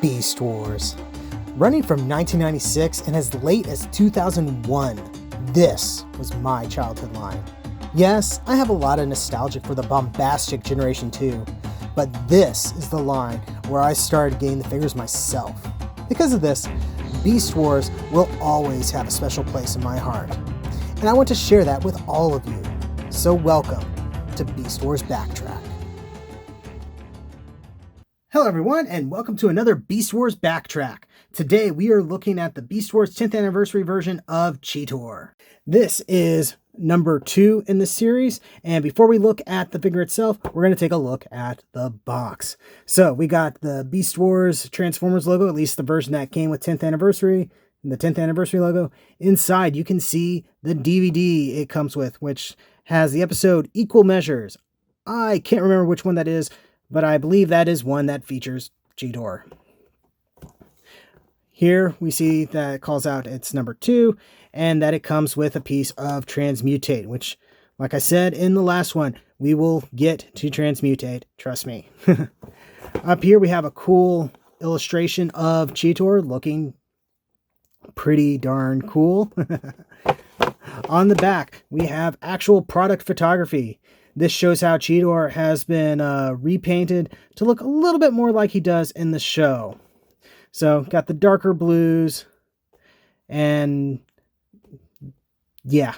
Beast Wars. Running from 1996 and as late as 2001, this was my childhood line. Yes, I have a lot of nostalgia for the bombastic Generation 2, but this is the line where I started getting the figures myself. Because of this, Beast Wars will always have a special place in my heart, and I want to share that with all of you. So welcome to Beast Wars Backtrack. Hello everyone, and welcome to another Beast Wars Backtrack. Today we are looking at the Beast Wars 10th anniversary version of Cheetor. This is number 2 in the series, and before we look at the figure itself, we're going to take a look at the box. So we got the Beast Wars Transformers logo, at least the version that came with 10th anniversary, and the 10th anniversary logo. Inside you can see the DVD it comes with, which has the episode Equal Measures. I can't remember which one that is, but I believe that is one that features Cheetor. Here we see that it calls out it's number 2, and that it comes with a piece of Transmutate, which, like I said in the last one, we will get to Transmutate, trust me. Up here we have a cool illustration of Cheetor looking pretty darn cool. On the back we have actual product photography. This shows how Cheetor has been repainted to look a little bit more like he does in the show. So, got the darker blues, and yeah.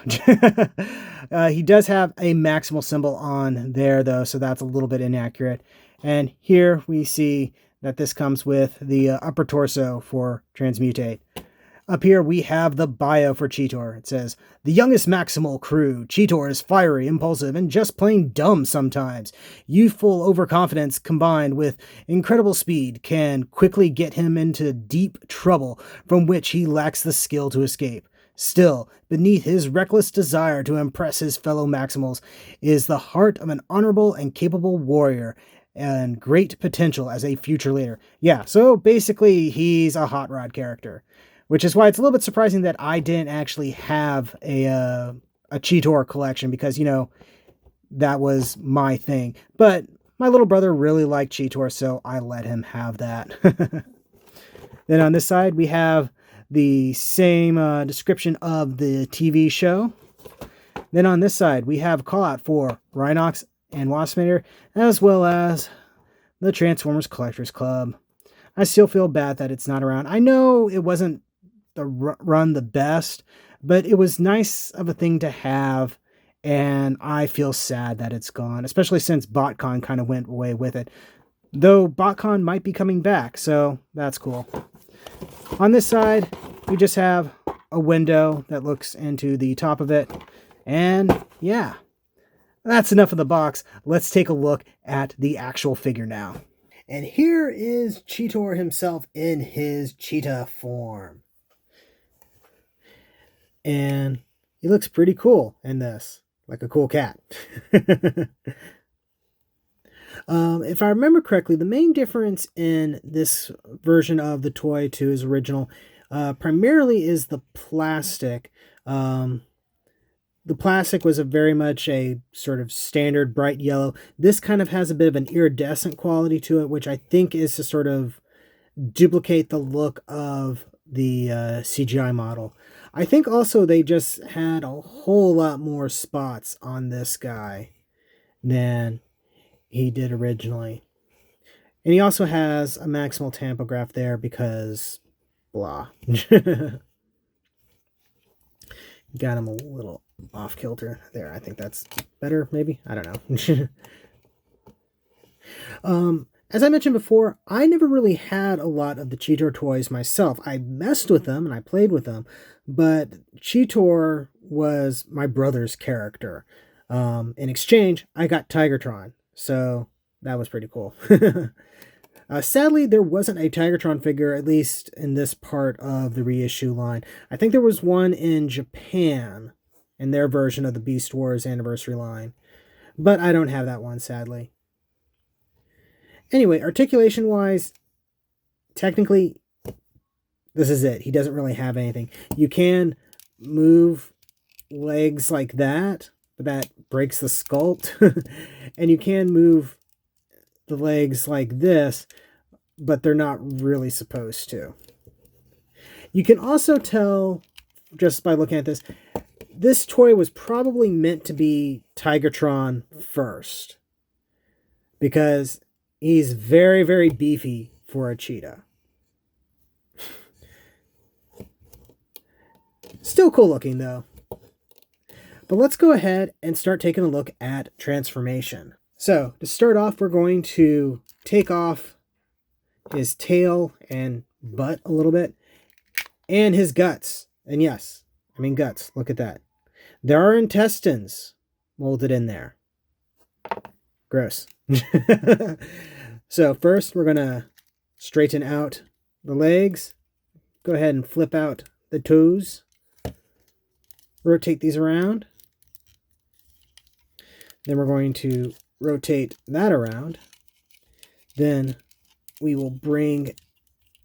He does have a maximal symbol on there, though, so that's a little bit inaccurate. And here we see that this comes with the upper torso for Transmutate. Up here we have the bio for Cheetor. It says, "The youngest Maximal crew, Cheetor is fiery, impulsive, and just plain dumb sometimes. Youthful overconfidence combined with incredible speed can quickly get him into deep trouble from which he lacks the skill to escape. Still, beneath his reckless desire to impress his fellow Maximals is the heart of an honorable and capable warrior and great potential as a future leader." Yeah, so basically he's a hot rod character. Which is why it's a little bit surprising that I didn't actually have a Cheetor collection, because, you know, that was my thing. But my little brother really liked Cheetor, so I let him have that. Then on this side, we have the same description of the TV show. Then on this side, we have a call out for Rhinox and Waspinator, as well as the Transformers Collectors Club. I still feel bad that it's not around. I know it wasn't run the best, but it was nice of a thing to have, and I feel sad that it's gone, especially since BotCon kind of went away with it, though BotCon might be coming back, so that's cool. On this side we just have a window that looks into the top of it, and yeah, that's enough of the box. Let's take a look at the actual figure now. And here is Cheetor himself in his cheetah form. And he looks pretty cool in this, like a cool cat. If I remember correctly, the main difference in this version of the toy to his original primarily is the plastic. The plastic was very much a sort of standard bright yellow. This kind of has a bit of an iridescent quality to it, which I think is to sort of duplicate the look of the CGI model. I think also they just had a whole lot more spots on this guy than he did originally. And he also has a maximal tampograph there because blah. Got him a little off kilter there. I think that's better, maybe. I don't know. As I mentioned before, I never really had a lot of the Cheetor toys myself. I messed with them and I played with them, but Cheetor was my brother's character. In exchange, I got Tigertron, so that was pretty cool. Sadly, there wasn't a Tigertron figure, at least in this part of the reissue line. I think there was one in Japan, in their version of the Beast Wars anniversary line, but I don't have that one, sadly. Anyway, articulation-wise, technically, this is it. He doesn't really have anything. You can move legs like that, but that breaks the sculpt. And you can move the legs like this, but they're not really supposed to. You can also tell just by looking at this, this toy was probably meant to be Tigertron first, because he's very, very beefy for a cheetah. Still cool looking though. But let's go ahead and start taking a look at transformation. So to start off, we're going to take off his tail and butt a little bit, and his guts. And yes, I mean guts. Look at that. There are intestines molded in there. Gross. So first we're going to straighten out the legs. Go ahead and flip out the toes. Rotate these around. Then we're going to rotate that around. Then we will bring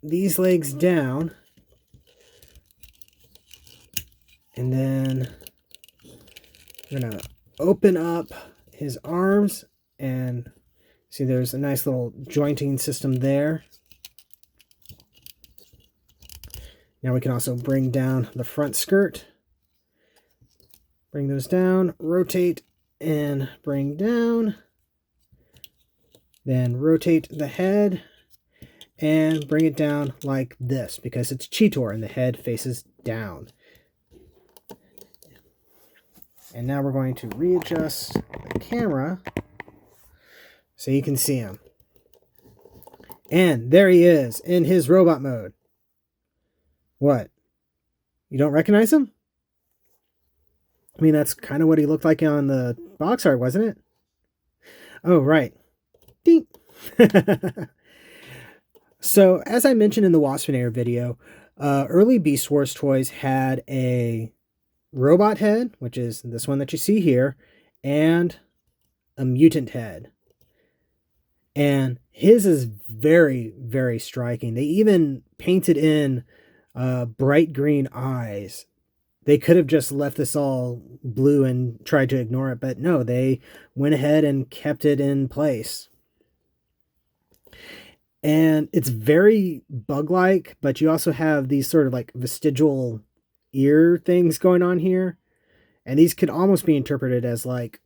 these legs down. And then we're going to open up his arms, and see there's a nice little jointing system there. Now we can also bring down the front skirt. Bring those down, rotate and bring down. Then rotate the head and bring it down like this, because it's Cheetor and the head faces down. And now we're going to readjust the camera so you can see him. And there he is in his robot mode. What? You don't recognize him? I mean, that's kind of what he looked like on the box art, wasn't it? Oh, right. Ding. So, as I mentioned in the Waspinator video, early Beast Wars toys had a robot head, which is this one that you see here, and a mutant head. And his is very, very striking. They even painted in bright green eyes. They could have just left this all blue and tried to ignore it, but no, they went ahead and kept it in place. And it's very bug-like, but you also have these sort of like vestigial ear things going on here. And these could almost be interpreted as like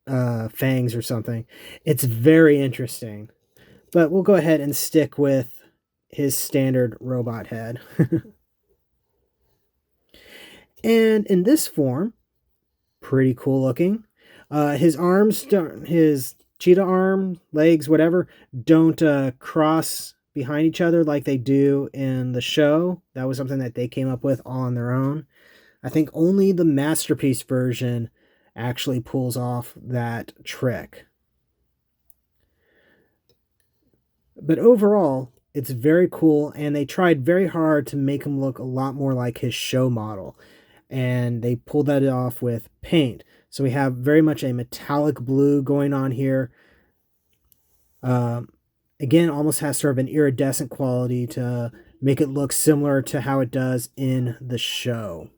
fangs or something. It's very interesting. But we'll go ahead and stick with his standard robot head. And in this form, pretty cool looking. His arms, his cheetah arm, legs, whatever, don't cross behind each other like they do in the show. That was something that they came up with all on their own. I think only the Masterpiece version actually pulls off that trick. But overall, it's very cool, and they tried very hard to make him look a lot more like his show model. And they pulled that off with paint. So we have very much a metallic blue going on here. Again, almost has sort of an iridescent quality to make it look similar to how it does in the show.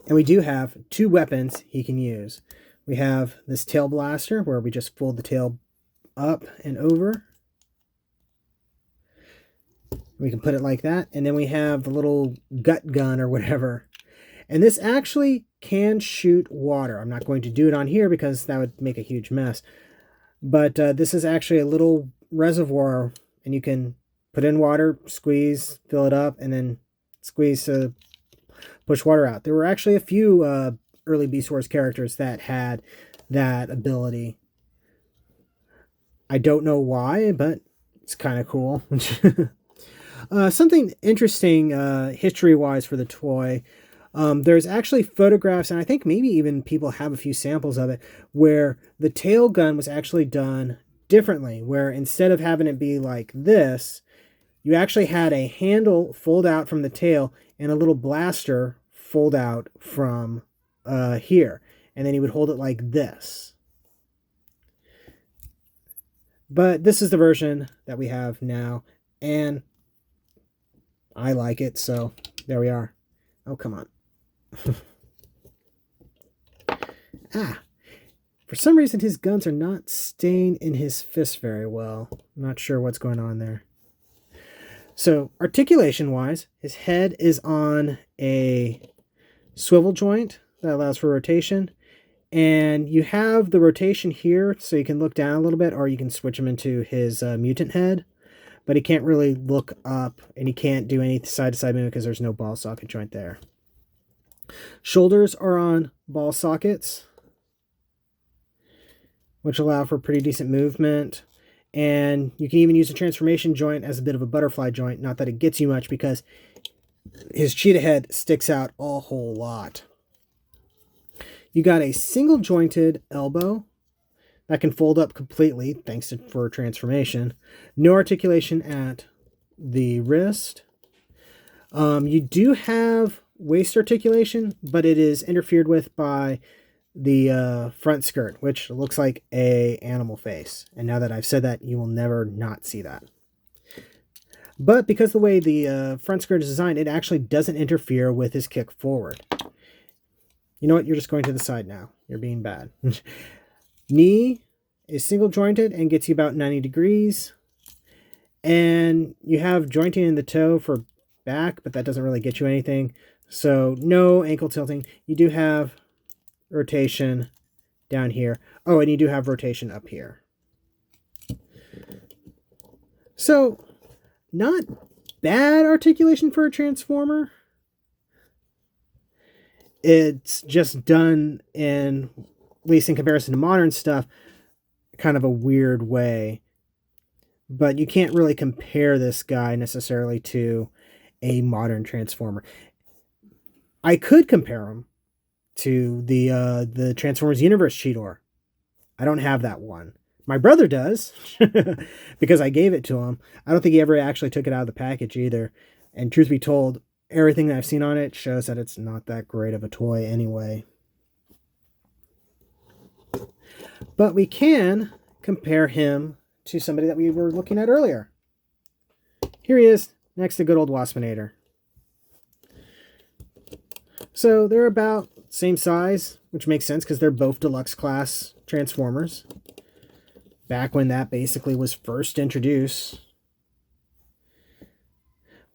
And we do have two weapons he can use. We have this tail blaster, where we just fold the tail up and over. We can put it like that. And then we have the little gut gun or whatever. And this actually can shoot water. I'm not going to do it on here because that would make a huge mess. But this is actually a little reservoir, and you can put in water, squeeze, fill it up, and then squeeze to push water out. There were actually a few early Beast Wars characters that had that ability. I don't know why, but it's kind of cool. Something interesting history-wise for the toy, there's actually photographs, and I think maybe even people have a few samples of it, where the tail gun was actually done differently, where instead of having it be like this, you actually had a handle fold out from the tail and a little blaster fold out from here. And then he would hold it like this. But this is the version that we have now, and I like it, so there we are. Oh, come on. For some reason, his guns are not staying in his fist very well. I'm not sure what's going on there. So, articulation-wise, his head is on a swivel joint that allows for rotation. And you have the rotation here, so you can look down a little bit, or you can switch him into his mutant head. But he can't really look up, and he can't do any side-to-side movement because there's no ball socket joint there. Shoulders are on ball sockets, which allow for pretty decent movement. And you can even use a transformation joint as a bit of a butterfly joint. Not that it gets you much because his cheetah head sticks out a whole lot. You got a single jointed elbow that can fold up completely thanks for transformation. No articulation at the wrist. You do have waist articulation, but it is interfered with by the front skirt, which looks like a animal face. And now that I've said that, you will never not see that. But because the way the front skirt is designed, it actually doesn't interfere with his kick forward. You know what? You're just going to the side now. You're being bad. Knee is single jointed and gets you about 90 degrees. And you have jointing in the toe for back, but that doesn't really get you anything. So no ankle tilting. You do have rotation down here. Oh, and you do have rotation up here. So not bad articulation for a transformer. It's just done in, at least in comparison to modern stuff, kind of a weird way. But you can't really compare this guy necessarily to a modern transformer. I could compare him to the Transformers Universe Cheetor. I don't have that one. My brother does, because I gave it to him. I don't think he ever actually took it out of the package either. And truth be told, everything that I've seen on it shows that it's not that great of a toy anyway. But we can compare him to somebody that we were looking at earlier. Here he is, next to good old Waspinator. So they're about same size, which makes sense because they're both deluxe class Transformers. Back when that basically was first introduced.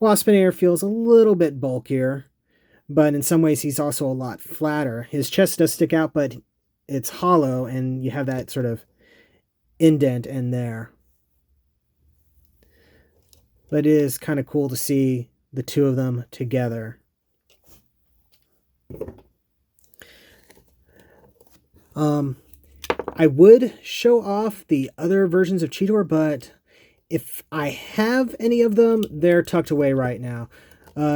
Waspinator feels a little bit bulkier, but in some ways he's also a lot flatter. His chest does stick out, but it's hollow, and you have that sort of indent in there. But it is kind of cool to see the two of them together. I would show off the other versions of Cheetor, but if I have any of them, they're tucked away right now.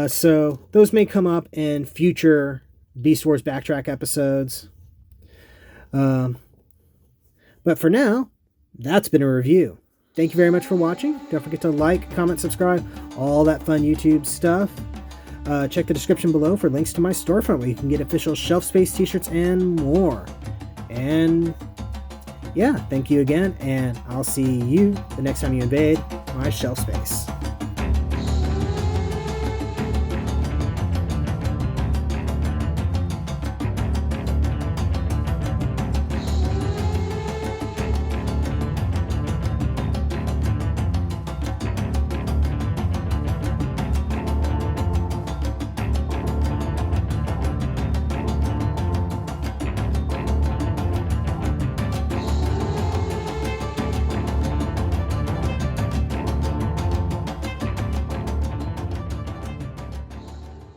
So those may come up in future Beast Wars Backtrack episodes. But for now, that's been a review. Thank you very much for watching. Don't forget to like, comment, subscribe, all that fun YouTube stuff. Check the description below for links to my storefront where you can get official shelf space t-shirts and more. And yeah, thank you again, and I'll see you the next time you invade my shelf space.